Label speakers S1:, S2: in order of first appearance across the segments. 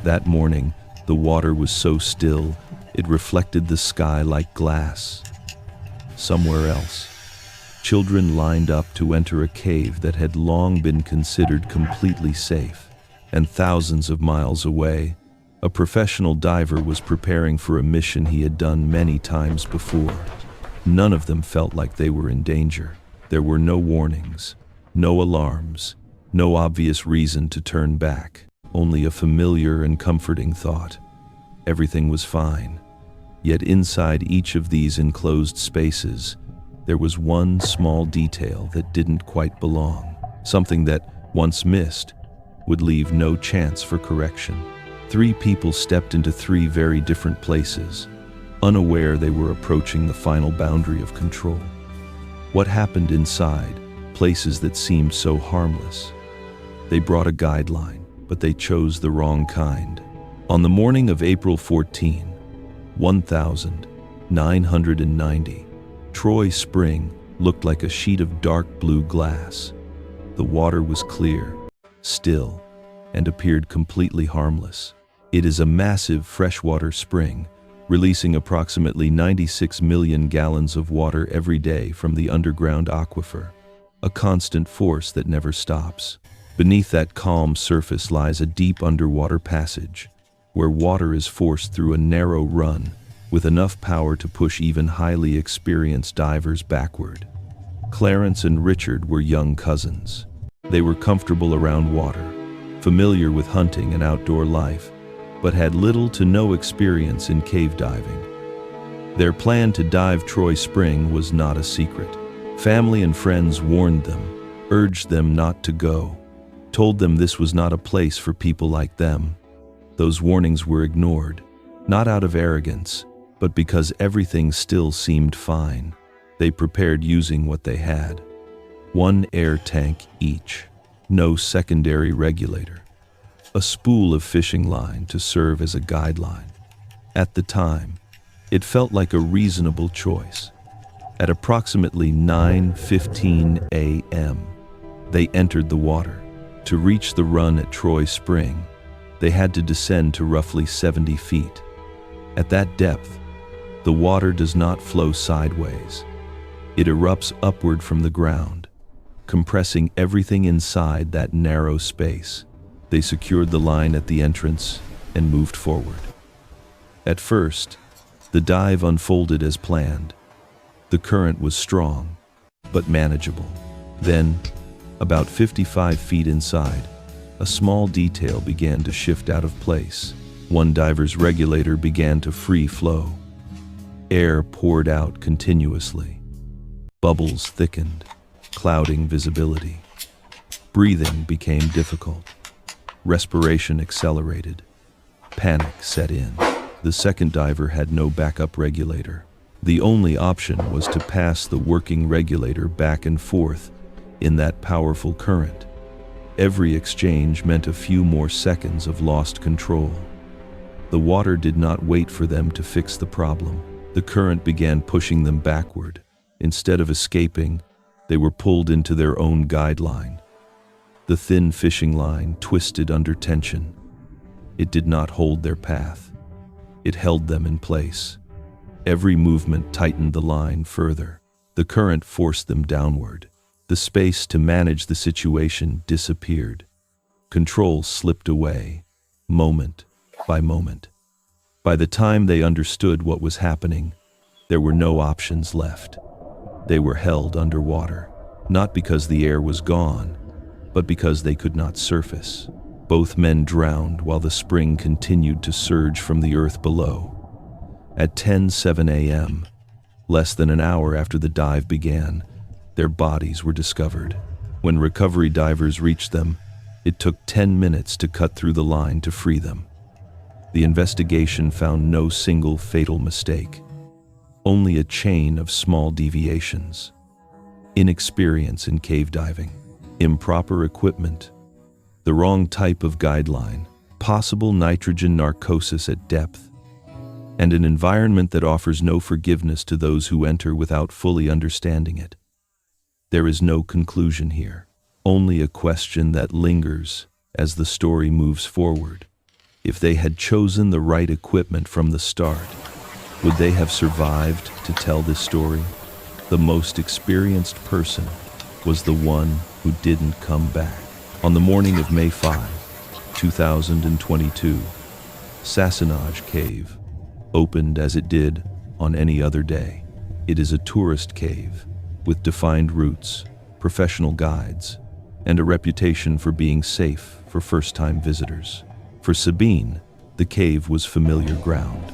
S1: That morning, the water was so still, it reflected the sky like glass. Somewhere else, children lined up to enter a cave that had long been considered completely safe. And thousands of miles away, a professional diver was preparing for a mission he had done many times before. None of them felt like they were in danger. There were no warnings, no alarms, no obvious reason to turn back, only a familiar and comforting thought. Everything was fine. Yet inside each of these enclosed spaces, there was one small detail that didn't quite belong. Something that, once missed, would leave no chance for correction. 3 people stepped into 3 very different places, unaware they were approaching the final boundary of control. What happened inside, places that seemed so harmless? They brought a guideline, but they chose the wrong kind. On the morning of April 14, 1990, Troy Spring looked like a sheet of dark blue glass. The water was clear, still, and appeared completely harmless. It is a massive freshwater spring, releasing approximately 96 million gallons of water every day from the underground aquifer, a constant force that never stops. Beneath that calm surface lies a deep underwater passage, where water is forced through a narrow run with enough power to push even highly experienced divers backward. Clarence and Richard were young cousins. They were comfortable around water, familiar with hunting and outdoor life, but had little to no experience in cave diving. Their plan to dive Troy Spring was not a secret. Family and friends warned them, urged them not to go, told them this was not a place for people like them. Those warnings were ignored, not out of arrogance, but because everything still seemed fine. They prepared using what they had. 1 air tank each, no secondary regulator, a spool of fishing line to serve as a guideline. At the time, it felt like a reasonable choice. At approximately 9:15 a.m., they entered the water. To reach the run at Troy Spring, they had to descend to roughly 70 feet. At that depth, the water does not flow sideways. It erupts upward from the ground, compressing everything inside that narrow space. They secured the line at the entrance and moved forward. At first, the dive unfolded as planned. The current was strong, but manageable. Then, about 55 feet inside, a small detail began to shift out of place. One diver's regulator began to free flow. Air poured out continuously. Bubbles thickened, clouding visibility. Breathing became difficult. Respiration accelerated. Panic set in. The second diver had no backup regulator. The only option was to pass the working regulator back and forth in that powerful current. Every exchange meant a few more seconds of lost control. The water did not wait for them to fix the problem. The current began pushing them backward. Instead of escaping, they were pulled into their own guideline. The thin fishing line twisted under tension. It did not hold their path. It held them in place. Every movement tightened the line further. The current forced them downward. The space to manage the situation disappeared. Control slipped away, moment by moment. By the time they understood what was happening, there were no options left. They were held underwater, not because the air was gone, but because they could not surface. Both men drowned while the spring continued to surge from the earth below. At 10:07 a.m., less than an hour after the dive began, their bodies were discovered. When recovery divers reached them, it took 10 minutes to cut through the line to free them. The investigation found no single fatal mistake, only a chain of small deviations. Inexperience in cave diving, improper equipment, the wrong type of guideline, possible nitrogen narcosis at depth, and an environment that offers no forgiveness to those who enter without fully understanding it. There is no conclusion here, only a question that lingers as the story moves forward. If they had chosen the right equipment from the start, would they have survived to tell this story? The most experienced person was the one who didn't come back. On the morning of May 5, 2022, Sassanage Cave opened as it did on any other day. It is a tourist cave with defined routes, professional guides, and a reputation for being safe for first-time visitors. For Sabine, the cave was familiar ground.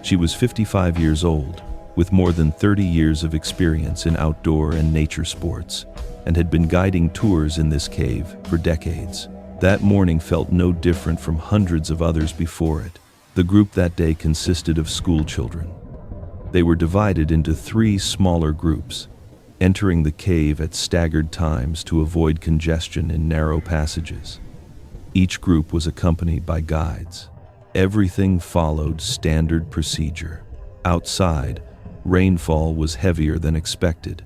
S1: She was 55 years old, with more than 30 years of experience in outdoor and nature sports, and had been guiding tours in this cave for decades. That morning felt no different from hundreds of others before it. The group that day consisted of school children. They were divided into 3 smaller groups, entering the cave at staggered times to avoid congestion in narrow passages. Each group was accompanied by guides. Everything followed standard procedure. Outside, rainfall was heavier than expected.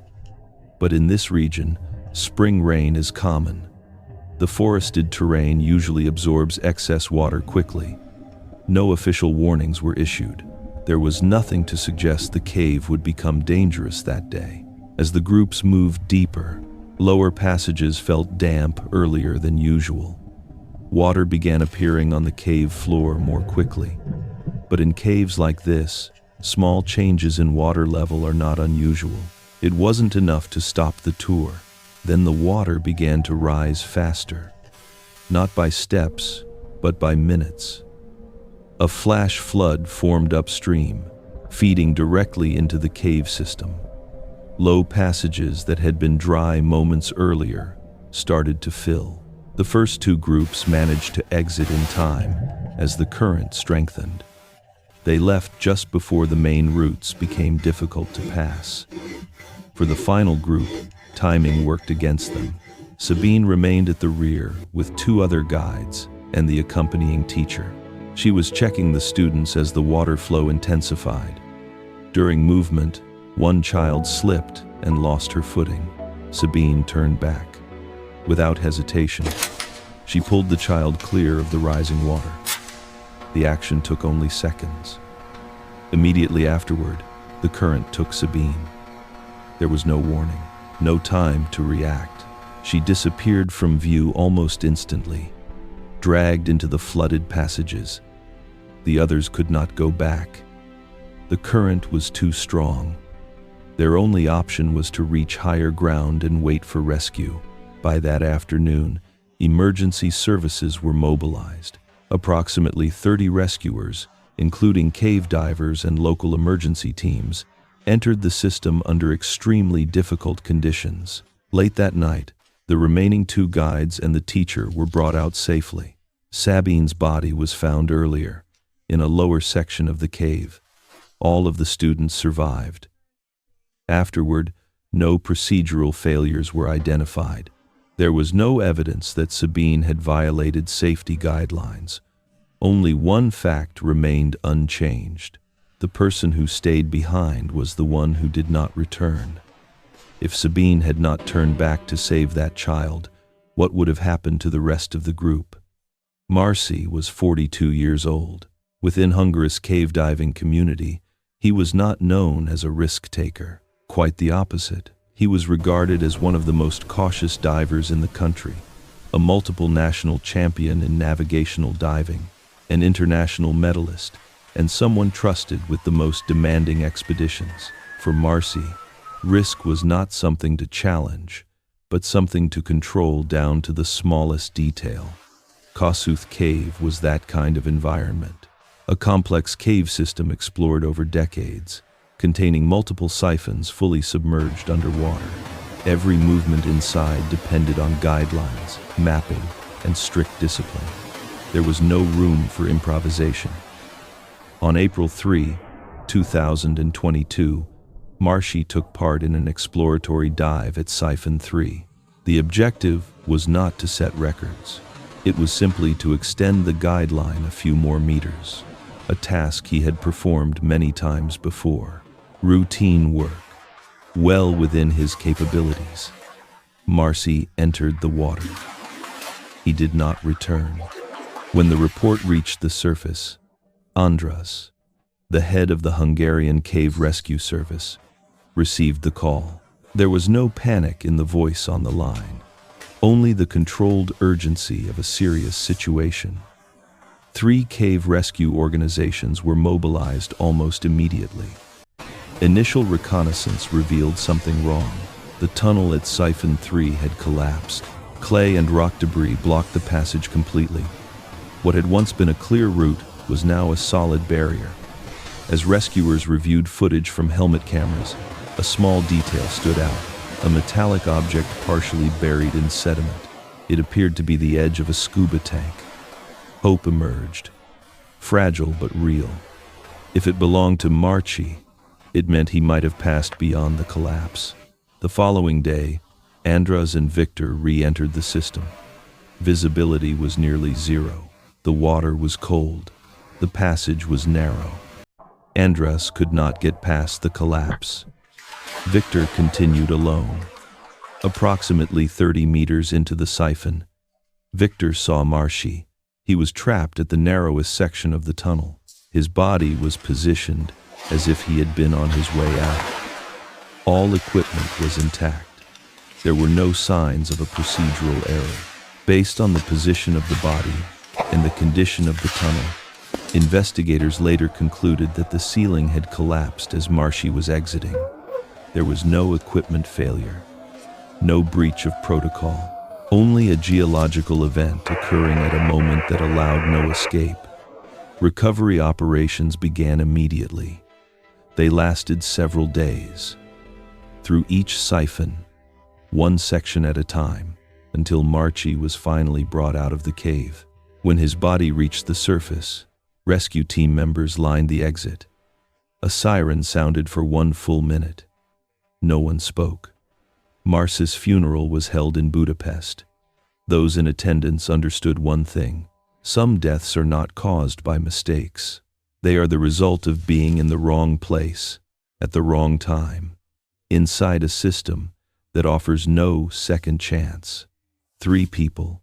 S1: But in this region, spring rain is common. The forested terrain usually absorbs excess water quickly. No official warnings were issued. There was nothing to suggest the cave would become dangerous that day. As the groups moved deeper, lower passages felt damp earlier than usual. Water began appearing on the cave floor more quickly. But in caves like this, small changes in water level are not unusual. It wasn't enough to stop the tour. Then the water began to rise faster. Not by steps, but by minutes. A flash flood formed upstream, feeding directly into the cave system. Low passages that had been dry moments earlier started to fill. The first 2 groups managed to exit in time as the current strengthened. They left just before the main routes became difficult to pass. For the final group, timing worked against them. Sabine remained at the rear with 2 other guides and the accompanying teacher. She was checking the students as the water flow intensified. During movement, one child slipped and lost her footing. Sabine turned back. Without hesitation, she pulled the child clear of the rising water. The action took only seconds. Immediately afterward, the current took Sabine. There was no warning, no time to react. She disappeared from view almost instantly, dragged into the flooded passages. The others could not go back. The current was too strong. Their only option was to reach higher ground and wait for rescue. By that afternoon, emergency services were mobilized. Approximately 30 rescuers, including cave divers and local emergency teams, entered the system under extremely difficult conditions. Late that night, the remaining 2 guides and the teacher were brought out safely. Sabine's body was found earlier, in a lower section of the cave. All of the students survived. Afterward, no procedural failures were identified. There was no evidence that Sabine had violated safety guidelines. Only one fact remained unchanged. The person who stayed behind was the one who did not return. If Sabine had not turned back to save that child, what would have happened to the rest of the group? Marcy was 42 years old. Within Hungary's cave diving community, he was not known as a risk-taker. Quite the opposite. He was regarded as one of the most cautious divers in the country, a multiple national champion in navigational diving, an international medalist, and someone trusted with the most demanding expeditions. For Marcy, risk was not something to challenge, but something to control down to the smallest detail. Kossuth Cave was that kind of environment. A complex cave system explored over decades, containing multiple siphons fully submerged underwater. Every movement inside depended on guidelines, mapping, and strict discipline. There was no room for improvisation. On April 3, 2022, Marcy took part in an exploratory dive at Siphon 3. The objective was not to set records. It was simply to extend the guideline a few more meters, a task he had performed many times before. Routine work, well within his capabilities. Marcy entered the water. He did not return. When the report reached the surface, Andras, the head of the Hungarian Cave Rescue Service, received the call. There was no panic in the voice on the line, only the controlled urgency of a serious situation. 3 cave rescue organizations were mobilized almost immediately. Initial reconnaissance revealed something wrong. The tunnel at Siphon 3 had collapsed. Clay and rock debris blocked the passage completely. What had once been a clear route was now a solid barrier. As rescuers reviewed footage from helmet cameras, a small detail stood out: a metallic object partially buried in sediment. It appeared to be the edge of a scuba tank. Hope emerged, fragile but real. If it belonged to Marchi, it meant he might have passed beyond the collapse. The following day, Andras and Victor re-entered the system. Visibility was nearly zero. The water was cold. The passage was narrow. Andras could not get past the collapse. Victor continued alone. Approximately 30 meters into the siphon, Victor saw Marchi. He was trapped at the narrowest section of the tunnel. His body was positioned as if he had been on his way out. All equipment was intact. There were no signs of a procedural error. Based on the position of the body and the condition of the tunnel, investigators later concluded that the ceiling had collapsed as Marchi was exiting. There was no equipment failure, no breach of protocol, only a geological event occurring at a moment that allowed no escape. Recovery operations began immediately. They lasted several days, through each siphon, one section at a time, until Marchi was finally brought out of the cave. When his body reached the surface, rescue team members lined the exit. A siren sounded for 1 full minute. No one spoke. Marci's funeral was held in Budapest. Those in attendance understood one thing: some deaths are not caused by mistakes. They are the result of being in the wrong place, at the wrong time, inside a system that offers no second chance. 3 people,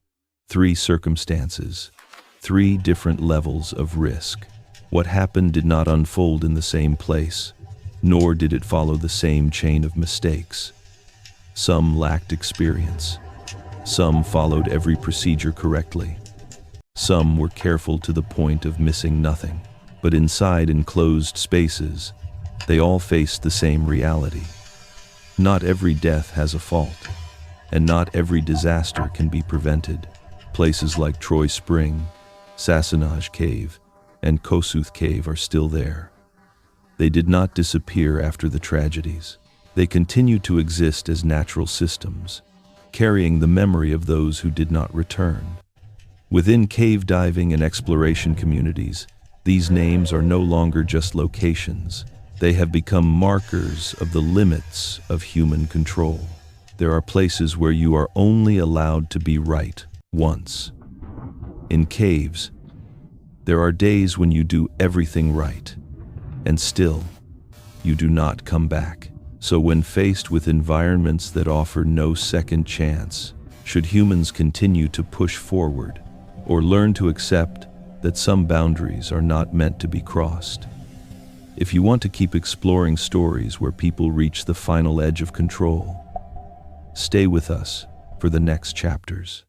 S1: 3 circumstances, 3 different levels of risk. What happened did not unfold in the same place, nor did it follow the same chain of mistakes. Some lacked experience. Some followed every procedure correctly. Some were careful to the point of missing nothing. But inside enclosed spaces, they all faced the same reality. Not every death has a fault, and not every disaster can be prevented. Places like Troy Spring, Sassanage Cave, and Kossuth Cave are still there. They did not disappear after the tragedies. They continue to exist as natural systems, carrying the memory of those who did not return. Within cave diving and exploration communities, these names are no longer just locations. They have become markers of the limits of human control. There are places where you are only allowed to be right once. In caves, there are days when you do everything right, and still, you do not come back. So when faced with environments that offer no second chance, should humans continue to push forward, or learn to accept that some boundaries are not meant to be crossed? If you want to keep exploring stories where people reach the final edge of control, stay with us for the next chapters.